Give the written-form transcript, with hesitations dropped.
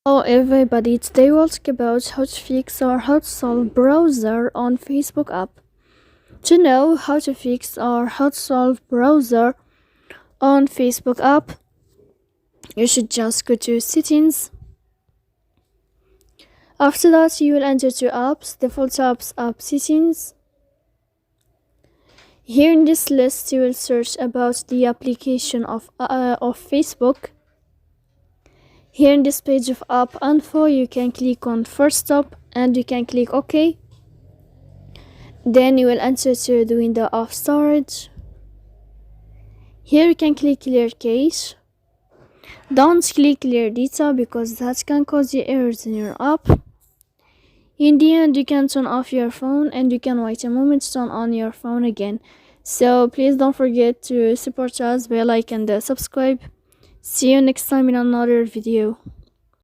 Hello everybody, today we'll talk about how to fix or how to solve browser on Facebook app. To know how to fix or how to solve browser on Facebook app, you should just go to settings. After that, you will enter to apps, default apps, app settings. Here in this list, you will search about the application of Facebook. Here in this page of app info, you can click on first stop and you can click OK. Then you will enter to the window of storage. Here you can click clear cache. Don't click clear data because that can cause you errors in your app. In the end, you can turn off your phone and you can wait a moment to turn on your phone again. So please don't forget to support us by like and subscribe. See you next time in another video.